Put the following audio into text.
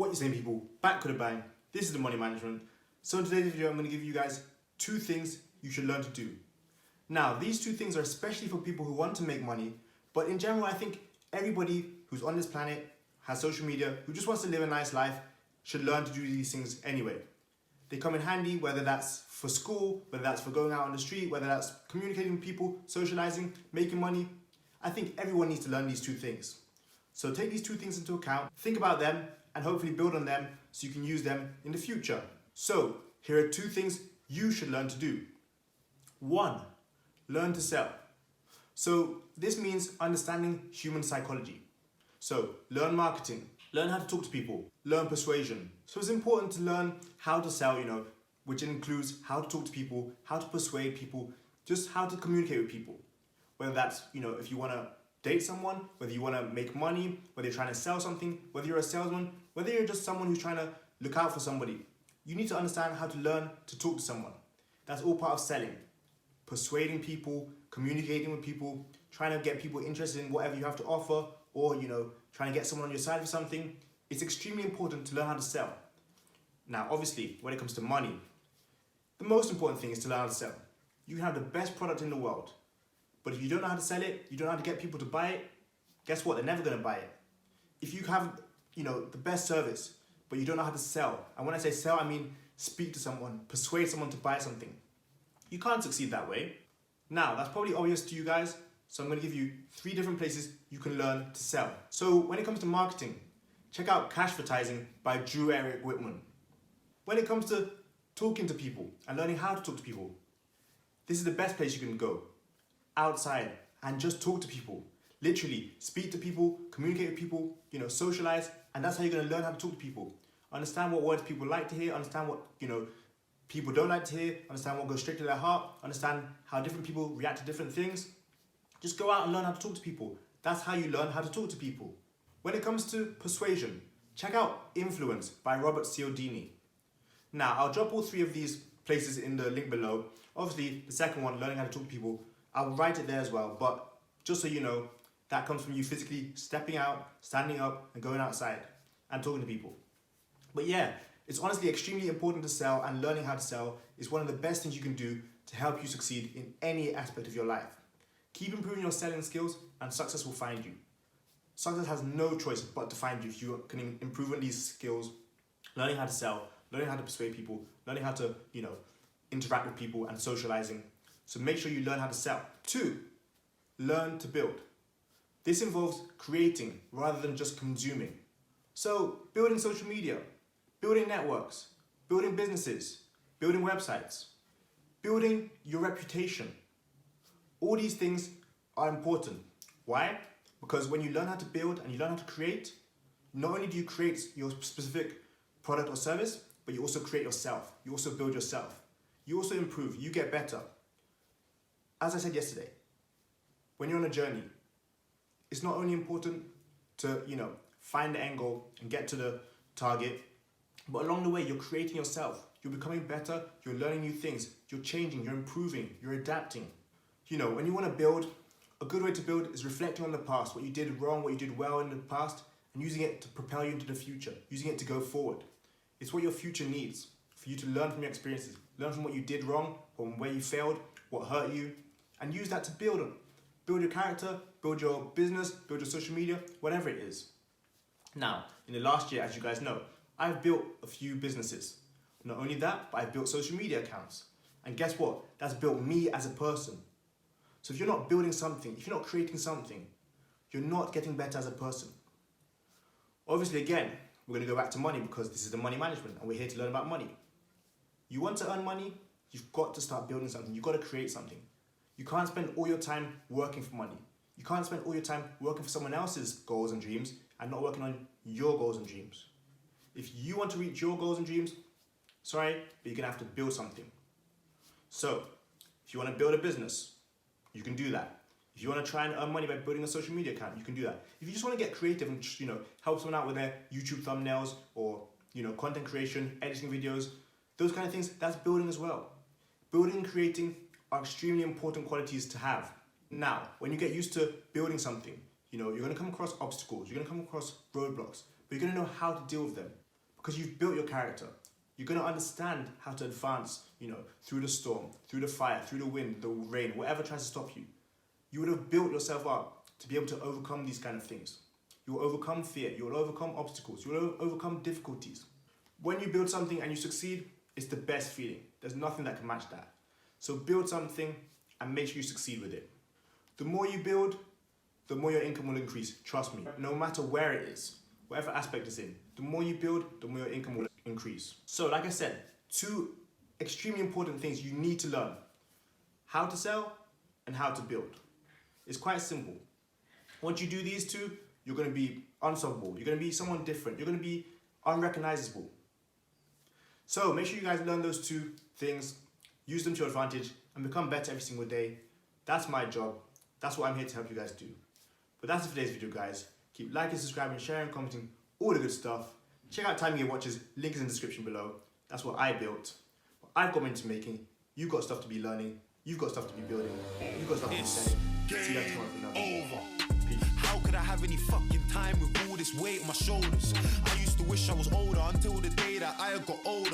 What you saying, people? Back with a bang. This is the money management. So in today's video, I'm going to give you guys 2 things you should learn to do. Now, these 2 things are especially for people who want to make money, but in general, I think everybody who's on this planet, has social media, who just wants to live a nice life, should learn to do these things anyway. They come in handy, whether that's for school, whether that's for going out on the street, whether that's communicating with people, socializing, making money. I think everyone needs to learn these 2 things. So take these 2 things into account, think about them, and hopefully build on them so you can use them in the future. So here are 2 things you should learn to do. 1, learn to sell. So this means understanding human psychology. So learn marketing, learn how to talk to people, learn persuasion. So it's important to learn how to sell, which includes how to talk to people, how to persuade people, just how to communicate with people. Whether that's, if you want to date someone, whether you want to make money, whether you're trying to sell something, whether you're a salesman, whether you're just someone who's trying to look out for somebody. You need to understand how to learn to talk to someone. That's all part of selling. Persuading people, communicating with people, trying to get people interested in whatever you have to offer, or trying to get someone on your side for something. It's extremely important to learn how to sell. Now, obviously, when it comes to money, the most important thing is to learn how to sell. You can have the best product in the world, but if you don't know how to sell it, you don't know how to get people to buy it, guess what? They're never going to buy it. If you have, the best service, but you don't know how to sell, and when I say sell, I mean speak to someone, persuade someone to buy something, you can't succeed that way. Now, that's probably obvious to you guys, so I'm going to give you 3 different places you can learn to sell. So when it comes to marketing, check out Cashvertising by Drew Eric Whitman. When it comes to talking to people and learning how to talk to people, this is the best place you can go. Outside and just talk to people. Literally, speak to people, communicate with people, socialize, and that's how you're going to learn how to talk to people. Understand what words people like to hear, understand what, people don't like to hear, understand what goes straight to their heart, understand how different people react to different things. Just go out and learn how to talk to people. That's how you learn how to talk to people. When it comes to persuasion, check out Influence by Robert Cialdini. Now, I'll drop all 3 of these places in the link below. Obviously, the second one, learning how to talk to people, I'll write it there as well, but just so you know, that comes from you physically stepping out, standing up, and going outside and talking to people. But yeah, it's honestly extremely important to sell, and learning how to sell is one of the best things you can do to help you succeed in any aspect of your life. Keep improving your selling skills and success will find you. Success has no choice but to find you if you can improve on these skills, learning how to sell, learning how to persuade people, learning how to, interact with people and socializing. So make sure you learn how to sell. 2, learn to build. This involves creating rather than just consuming. So building social media, building networks, building businesses, building websites, building your reputation. All these things are important. Why? Because when you learn how to build and you learn how to create, not only do you create your specific product or service, but you also create yourself. You also build yourself. You also improve. You get better. As I said yesterday, when you're on a journey, it's not only important to, find the end goal and get to the target, but along the way, you're creating yourself. You're becoming better. You're learning new things. You're changing. You're improving. You're adapting. When you want to build, a good way to build is reflecting on the past, what you did wrong, what you did well in the past, and using it to propel you into the future, using it to go forward. It's what your future needs, for you to learn from your experiences, learn from what you did wrong, from where you failed, what hurt you, and use that to build on. Build your character, build your business, build your social media, whatever it is. Now, in the last year, as you guys know, I've built a few businesses. Not only that, but I've built social media accounts. And guess what? That's built me as a person. So if you're not building something, if you're not creating something, you're not getting better as a person. Obviously, again, we're going to go back to money because this is the money management and we're here to learn about money. You want to earn money, you've got to start building something. You've got to create something. You can't spend all your time working for money. You can't spend all your time working for someone else's goals and dreams and not working on your goals and dreams. If you want to reach your goals and dreams, sorry, but you're going to have to build something. So, if you want to build a business, you can do that. If you want to try and earn money by building a social media account, you can do that. If you just want to get creative and help someone out with their YouTube thumbnails or content creation, editing videos, those kind of things, that's building as well. Building and creating are extremely important qualities to have. Now, when you get used to building something, you're going to come across obstacles, you're going to come across roadblocks, but you're going to know how to deal with them. because you've built your character. You're going to understand how to advance, through the storm, through the fire, through the wind, the rain, whatever tries to stop you. You would have built yourself up to be able to overcome these kind of things. You will overcome fear. You will overcome obstacles. You will overcome difficulties. When you build something and you succeed, it's the best feeling. There's nothing that can match that. So build something and make sure you succeed with it. The more you build, the more your income will increase. Trust me, no matter where it is, whatever aspect it's in, the more you build, the more your income will increase. So like I said, 2 extremely important things you need to learn: how to sell and how to build. It's quite simple. Once you do these 2, you're going to be unstoppable. You're going to be someone different. You're going to be unrecognizable. So make sure you guys learn those 2 things, use them to your advantage, and become better every single day. That's my job. That's what I'm here to help you guys do. But that's it for today's video, guys. Keep liking, subscribing, sharing, commenting, all the good stuff. Check out Timing Your Watches, link is in the description below. That's what I built. What I've got into making. You've got stuff to be learning. You've got stuff to be building. You've got stuff to be selling. See you guys tomorrow for another. Over. Peace. How could I have any fucking time with all this weight on my shoulders? I used to wish I was older until the day that I got older.